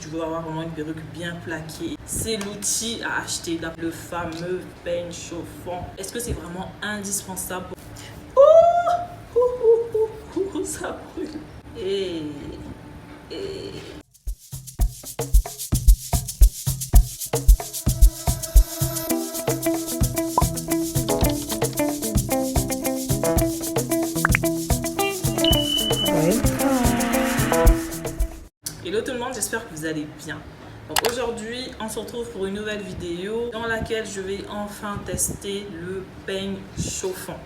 Tu veux avoir vraiment une perruque bien plaquée. C'est l'outil à acheter, le fameux peigne chauffant. Est-ce que c'est vraiment indispensable pour... Ça brûle. Et... Hello tout le monde, j'espère que vous allez bien. Donc aujourd'hui, on se retrouve pour une nouvelle vidéo dans laquelle je vais enfin tester le peigne chauffant.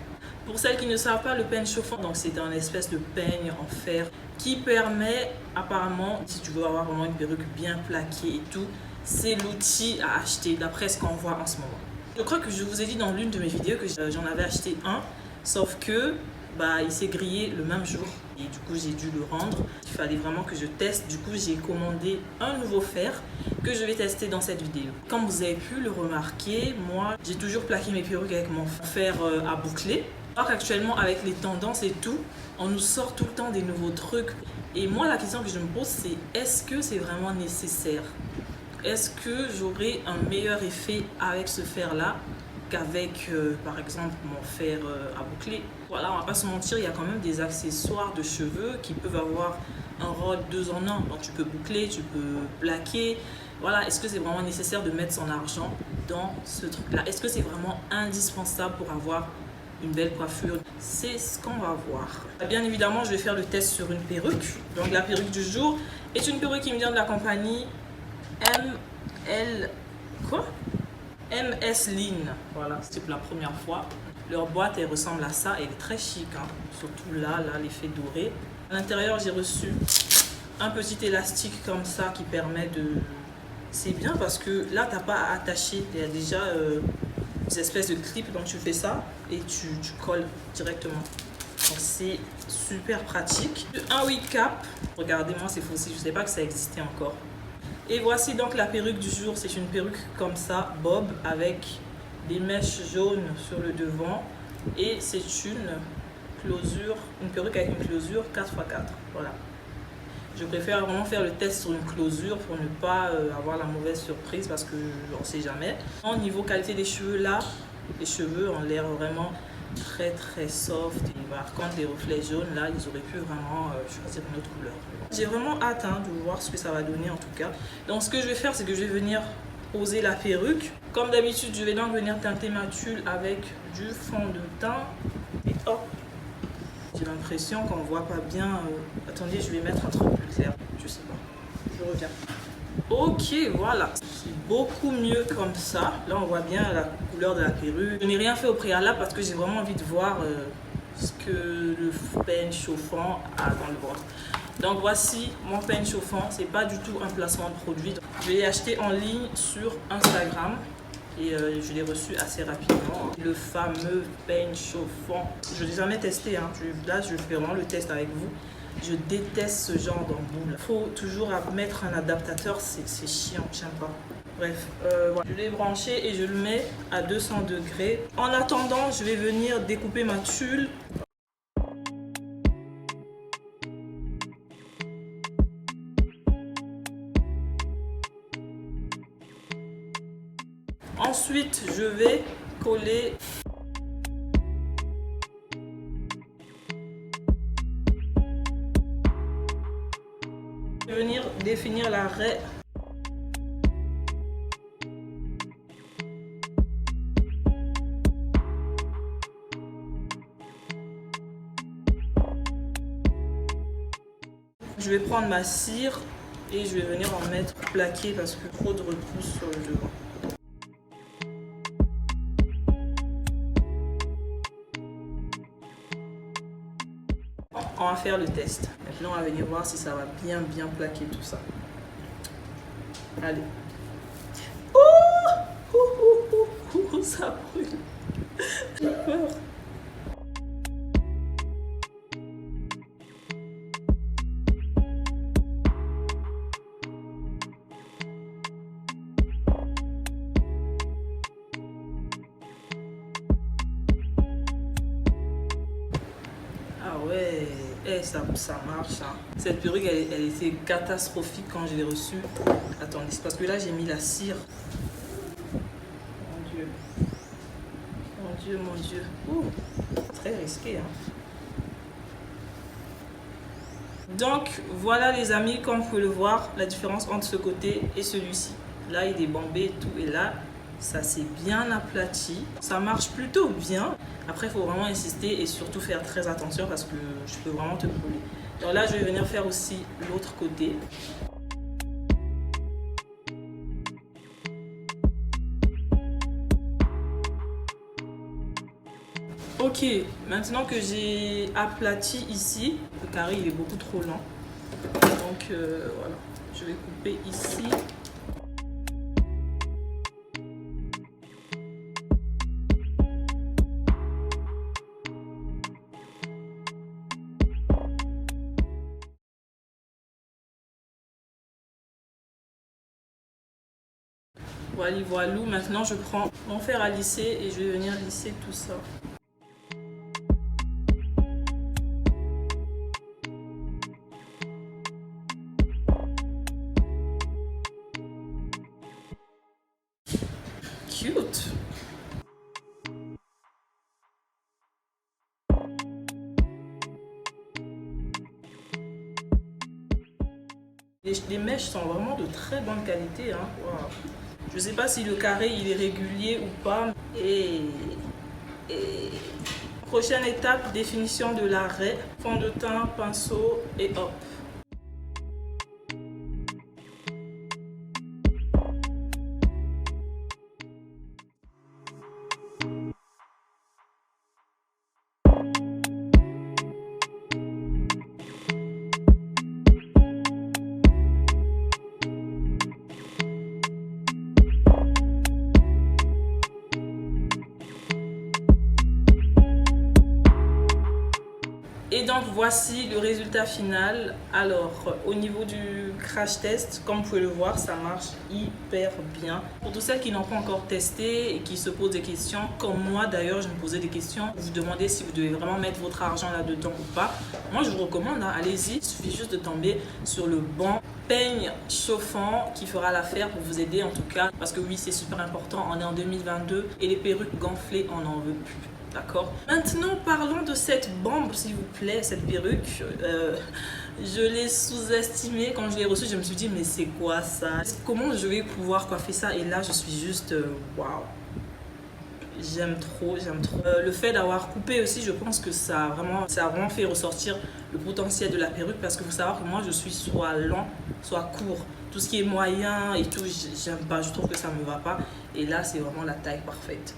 Pour celles qui ne savent pas, le peigne chauffant, donc c'est un espèce de peigne en fer qui permet apparemment, si tu veux avoir vraiment une perruque bien plaquée et tout, c'est l'outil à acheter d'après ce qu'on voit en ce moment. Je crois que je vous ai dit dans l'une de mes vidéos que j'en avais acheté un, sauf que il s'est grillé le même jour et du coup j'ai dû le rendre. Il fallait vraiment que je teste, du coup j'ai commandé un nouveau fer que je vais tester dans cette vidéo. Comme vous avez pu le remarquer, moi j'ai toujours plaqué mes perruques avec mon fer à boucler. Alors qu'actuellement avec les tendances et tout, on nous sort tout le temps des nouveaux trucs. Et moi la question que je me pose c'est, est-ce que c'est vraiment nécessaire? Est-ce que j'aurai un meilleur effet avec ce fer là qu'avec par exemple mon fer à boucler? Voilà, on va pas se mentir, il y a quand même des accessoires de cheveux qui peuvent avoir un rôle 2 en 1. Donc tu peux boucler, tu peux plaquer. Voilà, est-ce que c'est vraiment nécessaire de mettre son argent dans ce truc là? Est-ce que c'est vraiment indispensable pour avoir une belle coiffure? C'est ce qu'on va voir. Bien évidemment, je vais faire le test sur une perruque. Donc la perruque du jour est une perruque qui me vient de la compagnie MS Lean. Voilà, c'est pour la première fois. Leur boîte, elle ressemble à ça. Elle est très chic, hein. Surtout là, l'effet doré. À l'intérieur, j'ai reçu un petit élastique comme ça qui permet de... C'est bien parce que là, tu n'as pas à attacher. Il y a déjà des espèces de clips. Donc, tu fais ça et tu colles directement. Donc, c'est super pratique. Un wig cap. Regardez-moi, c'est faux. Je ne sais pas que ça existait encore. Et voici donc la perruque du jour. C'est une perruque comme ça, bob, avec des mèches jaunes sur le devant. Et c'est une perruque avec une closure 4x4. Voilà. Je préfère vraiment faire le test sur une closure pour ne pas avoir la mauvaise surprise parce que on ne sait jamais. Au niveau qualité des cheveux, là, les cheveux ont l'air vraiment très très soft. Et par contre, les reflets jaunes, là, ils auraient pu vraiment choisir une autre couleur. J'ai vraiment hâte de voir ce que ça va donner en tout cas. Donc ce que je vais faire, c'est que je vais venir poser la perruque. Comme d'habitude, je vais donc venir teinter ma tulle avec du fond de teint. Et hop, j'ai l'impression qu'on ne voit pas bien. Attendez, je vais mettre un truc plus clair. Je sais pas. Je reviens. Ok, voilà. C'est beaucoup mieux comme ça. Là, on voit bien la couleur de la perruque. Je n'ai rien fait au préalable parce que j'ai vraiment envie de voir ce que le peigne chauffant a dans le ventre. Donc voici mon peigne chauffant. C'est pas du tout un placement de produit. Je l'ai acheté en ligne sur Instagram. Et je l'ai reçu assez rapidement. Le fameux peigne chauffant. Je ne l'ai jamais testé. Hein. Là, je fais vraiment le test avec vous. Je déteste ce genre d'emboule. Il faut toujours mettre un adaptateur. C'est chiant, j'aime pas. Bref, voilà. Je l'ai branché et je le mets à 200 degrés. En attendant, je vais venir découper ma tulle. Ensuite, je vais coller venir définir l'arrêt. Je vais prendre ma cire et je vais venir en mettre plaqué parce que trop de repousse sur le devant. On va faire le test. Maintenant, on va venir voir si ça va bien plaquer tout ça. Allez. Ça brûle. J'ai peur. Ah ouais. Et ça marche. Hein. Cette perruque, elle était catastrophique quand je l'ai reçue. Attendez, c'est parce que là, j'ai mis la cire. Mon Dieu. Mon Dieu, mon Dieu. Ouh, très risqué. Hein. Donc, voilà les amis, comme vous pouvez le voir, la différence entre ce côté et celui-ci. Là, il est bombé et tout. Et là, ça s'est bien aplati. Ça marche plutôt bien. Après, il faut vraiment insister et surtout faire très attention parce que je peux vraiment te brûler. Alors là, je vais venir faire aussi l'autre côté. Ok, maintenant que j'ai aplati ici, le carré il est beaucoup trop lent. Donc voilà, je vais couper ici. Voilà, voilà. Maintenant, je prends mon fer à lisser et je vais venir lisser tout ça. Cute. Les mèches sont vraiment de très bonne qualité. Hein. Wow. Je ne sais pas si le carré il est régulier ou pas. Et prochaine étape, définition de l'arrêt. Fond de teint, pinceau et hop. Et donc voici le résultat final. Alors au niveau du crash test, comme vous pouvez le voir, ça marche hyper bien. Pour tous celles qui n'ont pas encore testé et qui se posent des questions, comme moi d'ailleurs je me posais des questions, vous vous demandez si vous devez vraiment mettre votre argent là-dedans ou pas. Moi je vous recommande, hein, allez-y, il suffit juste de tomber sur le bon peigne chauffant qui fera l'affaire pour vous aider en tout cas. Parce que oui, c'est super important, on est en 2022 et les perruques gonflées, on n'en veut plus. D'accord. Maintenant, parlons de cette bombe, s'il vous plaît, cette perruque. Je l'ai sous-estimée. Quand je l'ai reçue, je me suis dit, mais c'est quoi ça? Comment je vais pouvoir coiffer ça? Et là, je suis juste, waouh. J'aime trop, j'aime trop. Le fait d'avoir coupé aussi, je pense que ça a vraiment fait ressortir le potentiel de la perruque. Parce que vous savez que moi, je suis soit long, soit court. Tout ce qui est moyen et tout, j'aime pas. Je trouve que ça me va pas. Et là, c'est vraiment la taille parfaite.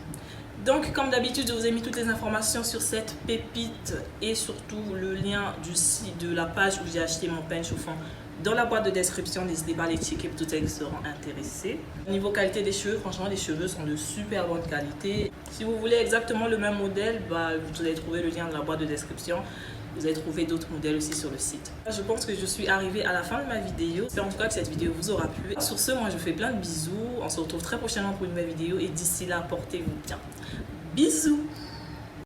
Donc, comme d'habitude, je vous ai mis toutes les informations sur cette pépite et surtout le lien du site de la page où j'ai acheté mon peigne chauffant dans la boîte de description. N'hésitez pas à les checker pour toutes celles qui seront intéressées. Au niveau qualité des cheveux, franchement, les cheveux sont de super bonne qualité. Si vous voulez exactement le même modèle, vous allez trouver le lien dans la boîte de description. Vous allez trouver d'autres modèles aussi sur le site. Je pense que je suis arrivée à la fin de ma vidéo. J'espère en tout cas que cette vidéo vous aura plu. Sur ce, moi je vous fais plein de bisous. On se retrouve très prochainement pour une nouvelle vidéo. Et d'ici là, portez-vous bien. Bisous!